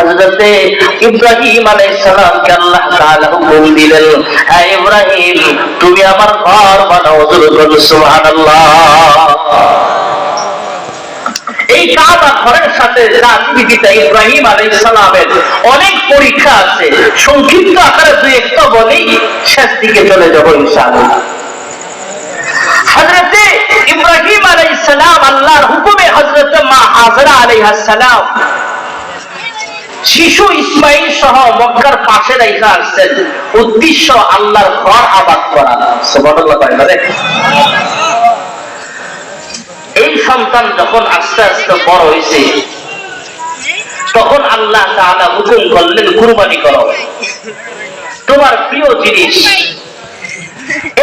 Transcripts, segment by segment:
হযরতে ইব্রাহিম আলাইহিস সালামকে আল্লাহ তাআলা হুকুম দিলেন, হে ইব্রাহিম তুমি আমার ঘর বানাও। সুবহানাল্লাহ। এই কাবা ঘরের সাথে রাজনীতিটা ইব্রাহিম আলাইহিস সালামের অনেক পরীক্ষা আছে। সংক্ষিপ্ত আকারে দুই একটা বলি, শেষ দিকে চলে যাব ইনশাআল্লাহ। হযরতে ইব্রাহিম আলাইহিস সালাম আল্লাহর হুকুমে হযরতে মা হাজরা আলাইহাস সালাম শিশু ইসমাঈল সহ মক্কার পাশে রাইখা আসছেন। উদ্দেশ্য আল্লাহর ঘর আবাদ করা। সুবহানাল্লাহ। এই সন্তান যখন আস্তে আস্তে বড় হয়েছে, তখন আল্লাহ তাআলা হুকুম করলেন কুরবানি করো, তোমার প্রিয় জিনিস।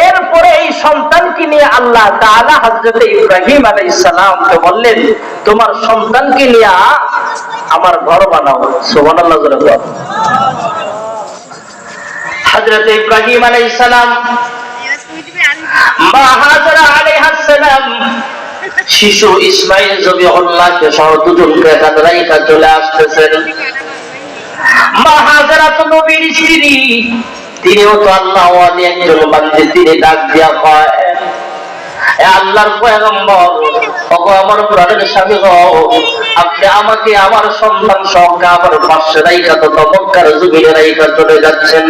এরপরে এই সন্তানকে নিয়ে আল্লাহ তাআলা হযরতে ইব্রাহিম আলাইহিস সালামকে বললেন, তোমার সন্তানকে নিয়ে আমার ঘর বানাও। সুবহানাল্লাহ। হযরতে ইব্রাহিম আলাইহিস সালাম, মা হাজরা আলাইহাস সালাম শিশু ইসমাঈল জবিহুল্লাহকে সহ দুজনকে রাইখা চলে আসতেছেন। মা হাজরা তো নবীর স্ত্রী, তিনিও তো আল্লাহ ওয়ালি একজন বান্দা। তিনি ডাক দিয়া কয়, হে আল্লাহর পয়গম্বর, ওগো আমার প্রাণের স্বামী গো, আপনি আমাকে আমার সন্তান সহ আমার পাশে রাইখা তো মক্কার জমিনে রাইখা চলে যাচ্ছেন।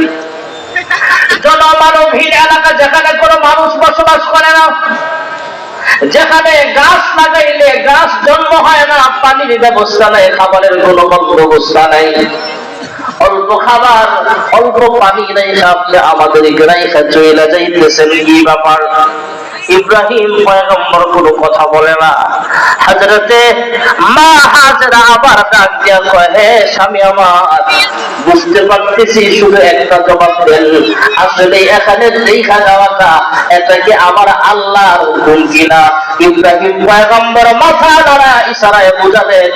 জনমানবহীন এলাকা, যেখানে কোনো মানুষ বসবাস করে না, যেখানে গাছ লাগাইলে গাছ জন্ম হয় না, পানির ব্যবস্থা নাই, খাবারের কোনো ব্যবস্থা নাই, অল্প খাবার অল্প পানি নাই, আপনি আমাদের রাইখা চলে যাইতেছেন, কি ব্যাপার? ইব্রাহিম পয়গম্বর কোনো কথা বলে না। হযরতে মা হাজরা আবার ডাক দিয়া কয়, হে স্বামী আমার, বুঝতে পারতেছি, শুধু একটা জবাব দেন, আসলে এখানে রেখা যাওয়াটা এটা কি আমার আল্লাহর হুকুম কিনা? ইব্রাহিম পয়গম্বর মাথা নাড়া ইশারায় বুঝালেন,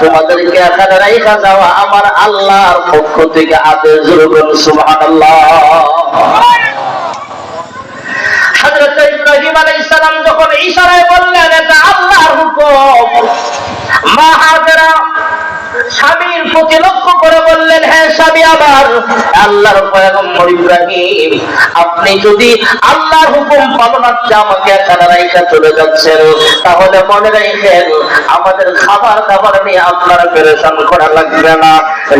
তোমাদেরকে এখানে রেখা যাওয়া আমার আল্লাহর পক্ষ থেকে আদেশ। সুবহানাল্লাহ। হযরত ইব্রাহিম আলাইহিস সালাম যখন ইশারায় বললেন এটা আল্লাহর হুকুম, মা হাজরা স্বামীর প্রতি লক্ষ্য করে বললেন, হে স্বামী আমার, আল্লাহর পয়গম্বর ইব্রাহিম, আপনি যদি আল্লাহর হুকুম পালনার্থে আমাকে এখানে রাইখা চলে যাচ্ছেন, তাহলে মনে রাখেন আমাদের খাবার দাবার নিয়ে আপনারা পেরেশান করা লাগবে না।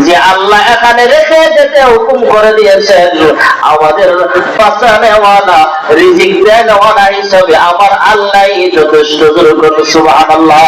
যে আল্লাহ এখানে রেখে যেতে হুকুম করে দিয়েছেন, আমাদের বাঁচানেওয়ালা, রিজিক দেওয়ালা হিসেবে আমার আল্লাহই যথেষ্ট। সুবহানাল্লাহ।